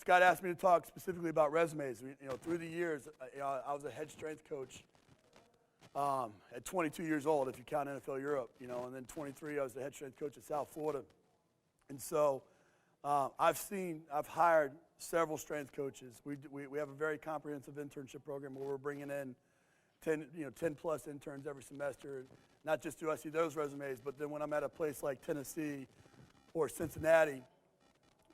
Scott asked me to talk specifically about resumes. Through the years, I was a head strength coach at 22 years old, if you count NFL Europe, and then 23, I was the head strength coach at South Florida. And so I've hired several strength coaches. We have a very comprehensive internship program where we're bringing in 10 plus interns every semester, not just do I see those resumes, but then when I'm at a place like Tennessee or Cincinnati,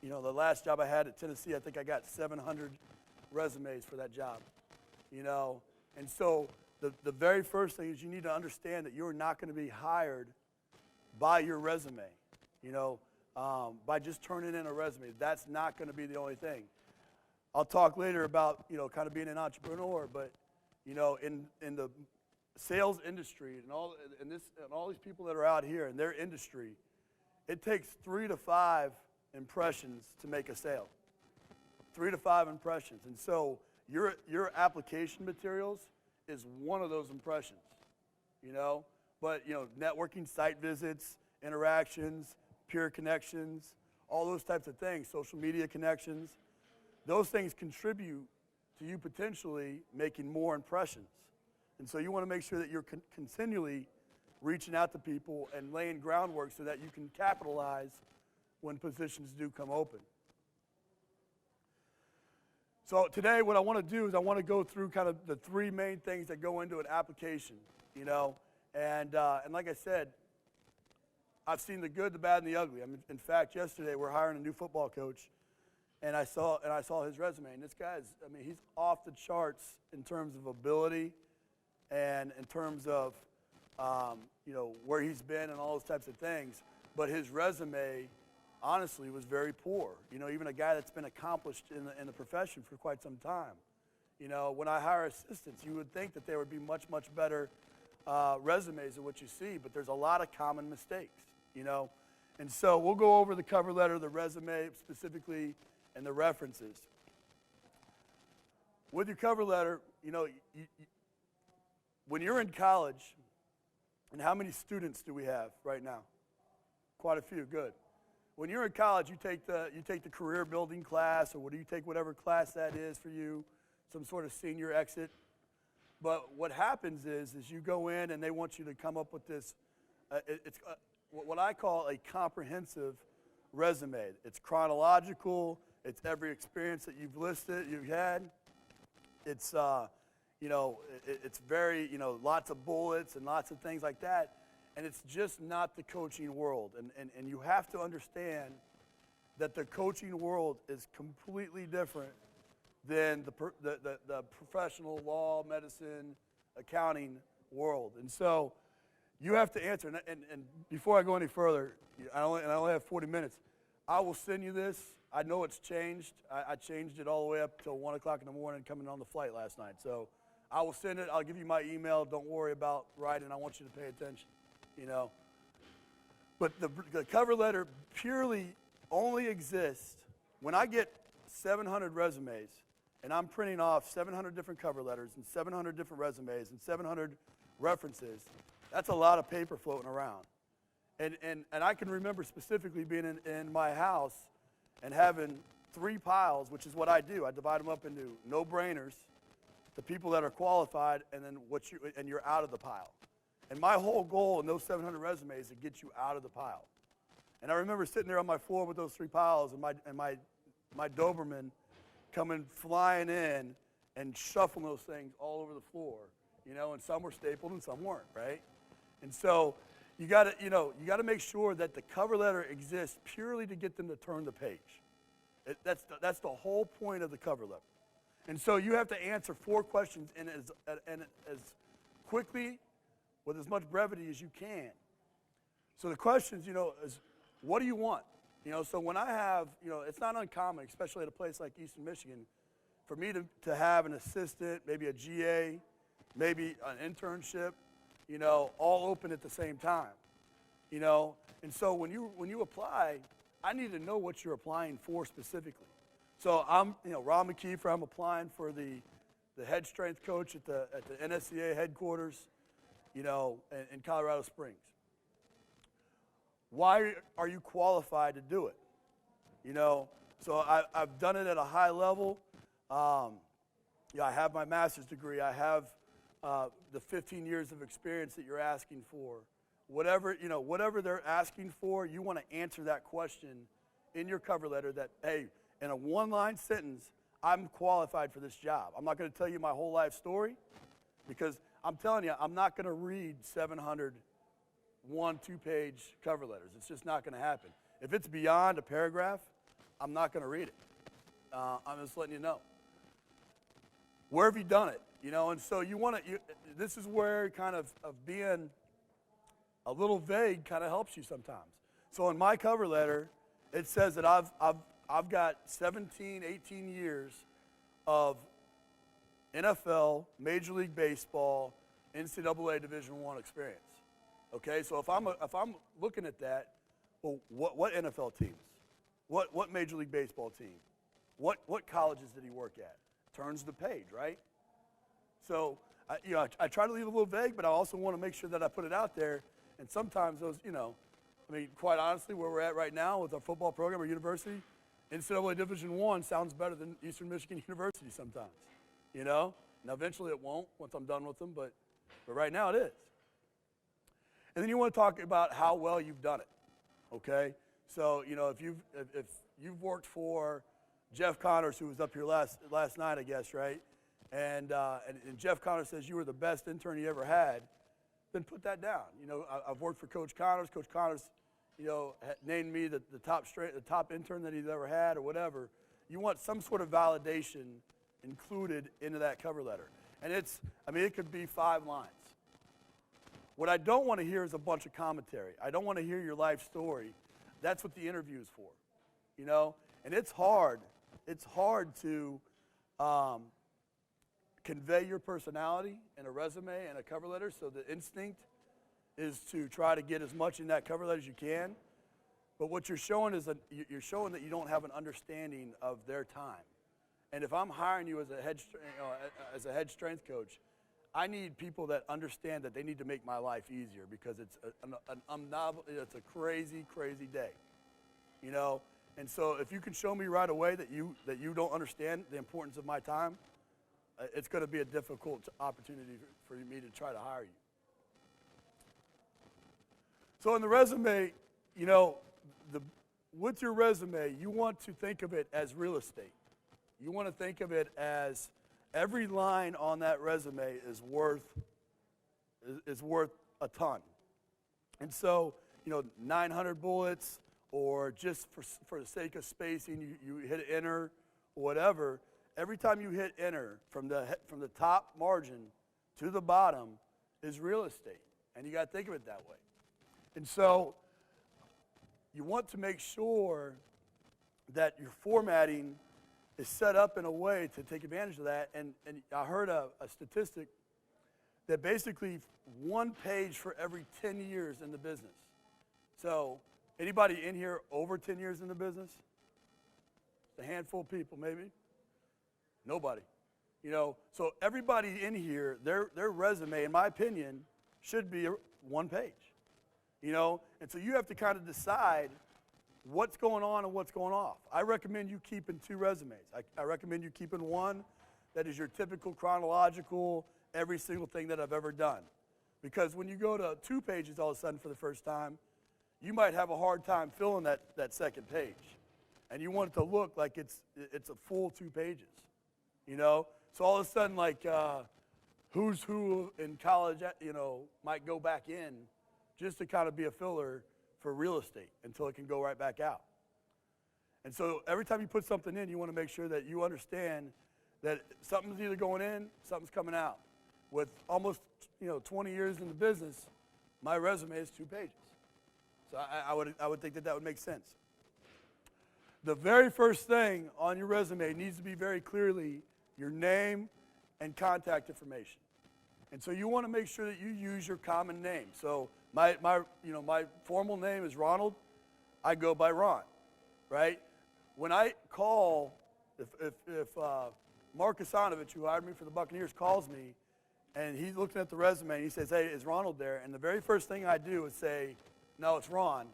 the last job I had at Tennessee, I think I got 700 resumes for that job, and so the very first thing is you need to understand that you're not going to be hired by your resume, by just turning in a resume. That's not going to be the only thing. I'll talk later about, kind of being an entrepreneur, but, in the sales industry and all these people that are out here in their industry, it takes 3 to 5 impressions to make a sale. 3 to 5 impressions. And so your application materials is one of those impressions, But, networking, site visits, interactions, peer connections, all those types of things, social media connections, those things contribute to you potentially making more impressions. And so you want to make sure that you're continually reaching out to people and laying groundwork so that you can capitalize when positions do come open. So today what I want to do is I want to go through kind of the 3 main things that go into an application, and like I said, I've seen the good, the bad, and the ugly. I mean, in fact, yesterday we're hiring a new football coach, and I saw his resume, and this guy's, he's off the charts in terms of ability and in terms of, where he's been and all those types of things. But his resume, honestly, was very poor. Even a guy that's been accomplished in the profession for quite some time. When I hire assistants, you would think that there would be much, much better resumes than what you see, but there's a lot of common mistakes, And so we'll go over the cover letter, the resume specifically, and the references. With your cover letter, when you're in college, and how many students do we have right now? Quite a few, good. When you're in college, you take the career building class, or you take whatever class that is for you, some sort of senior exit. But what happens is you go in and they want you to come up with this, it's what I call a comprehensive resume. It's chronological, it's every experience that you've had. It's, it's very, lots of bullets and lots of things like that. And it's just not the coaching world. And you have to understand that the coaching world is completely different than the professional law, medicine, accounting world. And so you have to answer. And before I go any further, I only have 40 minutes. I will send you this. I know it's changed. I changed it all the way up till 1 o'clock in the morning coming on the flight last night. So I will send it. I'll give you my email. Don't worry about writing. I want you to pay attention. But the cover letter purely only exists when I get 700 resumes and I'm printing off 700 different cover letters and 700 different resumes and 700 references. That's a lot of paper floating around. And I can remember specifically being in my house and having 3 piles, which is what I do. I divide them up into no-brainers, the people that are qualified, and then you're out of the pile. And my whole goal in those 700 resumes is to get you out of the pile. And I remember sitting there on my floor with those 3 piles, and my Doberman coming flying in and shuffling those things all over the floor, and some were stapled and some weren't, right? And so you got to make sure that the cover letter exists purely to get them to turn the page. That's the whole point of the cover letter. And so you have to answer 4 questions in as quickly, with as much brevity as you can. So the questions, is what do you want? So when I have, it's not uncommon, especially at a place like Eastern Michigan, for me to have an assistant, maybe a GA, maybe an internship, all open at the same time, And so when you apply, I need to know what you're applying for specifically. So I'm, Ron McKeefery, I'm applying for the head strength coach at the NSCA headquarters, in Colorado Springs. Why are you qualified to do it? So I've done it at a high level. Yeah, I have my master's degree. I have the 15 years of experience that you're asking for. Whatever they're asking for, you want to answer that question in your cover letter that, hey, in a one-line sentence, I'm qualified for this job. I'm not going to tell you my whole life story because I'm telling you, I'm not going to read 700 2-page cover letters. It's just not going to happen. If it's beyond a paragraph, I'm not going to read it. I'm just letting you know. Where have you done it? And so you want to. This is where kind of being a little vague kind of helps you sometimes. So in my cover letter, it says that I've got 17, 18 years of NFL, Major League Baseball, NCAA Division I experience. Okay, so if I'm looking at that, well, what NFL teams? What Major League Baseball team? What colleges did he work at? Turns the page, right? So I try to leave it a little vague, but I also want to make sure that I put it out there. And sometimes those, quite honestly, where we're at right now with our football program or university, NCAA Division I sounds better than Eastern Michigan University sometimes, Now eventually it won't once I'm done with them, but right now it is. And then you want to talk about how well you've done it, okay? So, if you've worked for Jeff Connors, who was up here last night, I guess, right? And Jeff Connors says you were the best intern he ever had, then put that down. I've worked for Coach Connors. Coach Connors, named me the top intern that he's ever had or whatever. You want some sort of validation included into that cover letter. And it could be 5 lines. What I don't want to hear is a bunch of commentary. I don't want to hear your life story. That's what the interview is for, And it's hard. It's hard to convey your personality in a resume and a cover letter. So the instinct is to try to get as much in that cover letter as you can. But what you're showing is you're showing that you don't have an understanding of their time. And if I'm hiring you as a head strength coach, I need people that understand that they need to make my life easier because it's it's a crazy, crazy day, And so if you can show me right away that you don't understand the importance of my time, it's going to be a difficult opportunity for me to try to hire you. So in the resume, with your resume, you want to think of it as real estate. You want to think of it as every line on that resume is worth a ton. And so, 900 bullets, or just for the sake of spacing, you hit enter or whatever. Every time you hit enter, from the top margin to the bottom is real estate. And you got to think of it that way. And so you want to make sure that your formatting is set up in a way to take advantage of that. And I heard a statistic that basically 1 page for every 10 years in the business. So anybody in here over 10 years in the business? A handful of people maybe. Nobody. So everybody in here, their resume, in my opinion, should be 1 page. And so you have to kind of decide what's going on and what's going off. I recommend you keeping 2 resumes. I recommend you keeping one that is your typical chronological, every single thing that I've ever done. Because when you go to 2 pages all of a sudden for the first time, you might have a hard time filling that second page. And you want it to look like it's a full 2 pages. So all of a sudden, like who's who in college, might go back in just to kind of be a filler for real estate until it can go right back out. And so every time you put something in, you want to make sure that you understand that something's either going in, something's coming out. With almost 20 years in the business, my resume is 2 pages. So I would think that would make sense. The very first thing on your resume needs to be very clearly your name and contact information. And so you want to make sure that you use your common name. So my formal name is Ronald. I go by Ron, right? When I call, if Mark Hasanovich, who hired me for the Buccaneers, calls me, and he's looking at the resume, and he says, "Hey, is Ronald there?" And the very first thing I do is say, "No, it's Ron."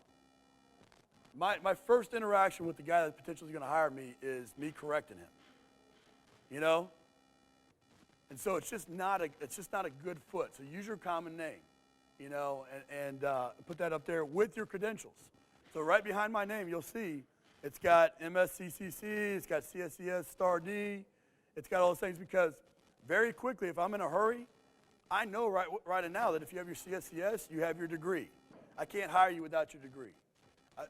my first interaction with the guy that's potentially going to hire me is me correcting him. You know? And so it's just not a good foot. So use your common name, you know, and put that up there with your credentials. So right behind my name, you'll see it's got MSCCC, it's got CSCS Star D, it's got all those things, because very quickly, if I'm in a hurry, I know right now that if you have your CSCS, you have your degree. I can't hire you without your degree.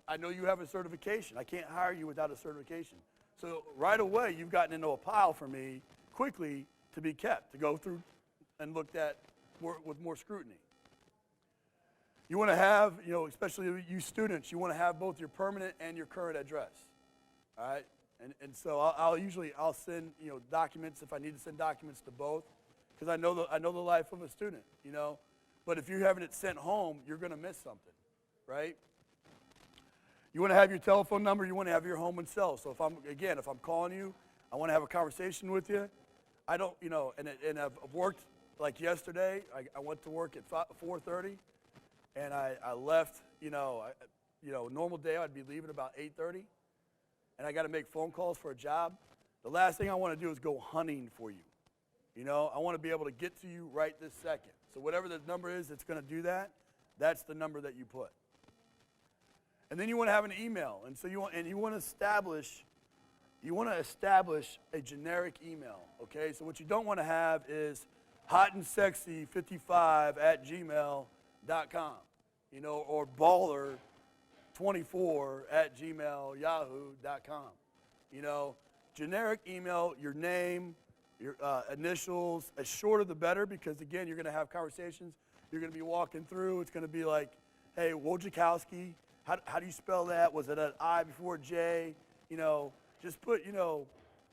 I know you have a certification. I can't hire you without a certification. So right away, you've gotten into a pile for me quickly to be kept, to go through and looked at with more scrutiny. You want to have, you know, especially you students, you want to have both your permanent and your current address, all right? And so I'll send, you know, documents if I need to send documents to both, because I know the life of a student, you know. But if you're having it sent home, you're going to miss something, right? You want to have your telephone number. You want to have your home and cell. So if I'm calling you, I want to have a conversation with you. I don't, you know, and I've worked, like yesterday, I went to work at 4:30, and I left, you know, normal day I'd be leaving about 8:30, and I got to make phone calls for a job. The last thing I want to do is go hunting for you. You know, I want to be able to get to you right this second. So whatever the number is that's going to do that, that's the number that you put. And then you want to have an email, and so you want to establish a generic email, okay? So what you don't want to have is hotandsexy55@gmail.com, you know, or baller24@gmail.yahoo.com. You know, generic email, your name, your initials, as shorter the better, because again, you're going to have conversations. You're going to be walking through. It's going to be like, hey, Wojciechowski, how do you spell that? Was it an I before J? You know, just put, you know,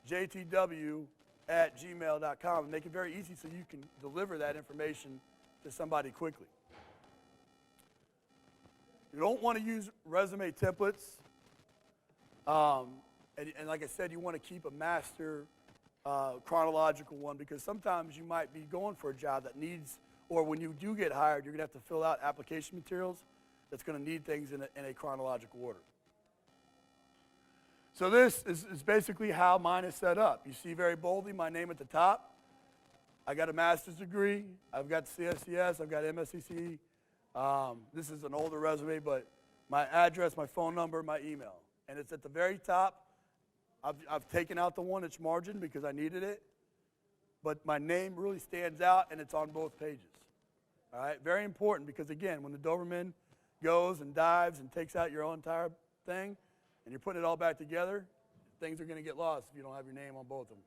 jtw@gmail.com and make it very easy so you can deliver that information to somebody quickly. You don't want to use resume templates. And like I said, you want to keep a master chronological one, because sometimes you might be going for a job that needs, or when you do get hired, you're going to have to fill out application materials that's going to need things in a chronological order. So this is basically how mine is set up. You see very boldly my name at the top. I got a master's degree. I've got CSCS. I've got MSCC. This is an older resume, but my address, my phone number, my email. And it's at the very top. I've taken out the 1-inch margin because I needed it. But my name really stands out, and it's on both pages. All right? Very important, because, again, when the Doberman goes and dives and takes out your whole entire thing, and you're putting it all back together, things are going to get lost if you don't have your name on both of them.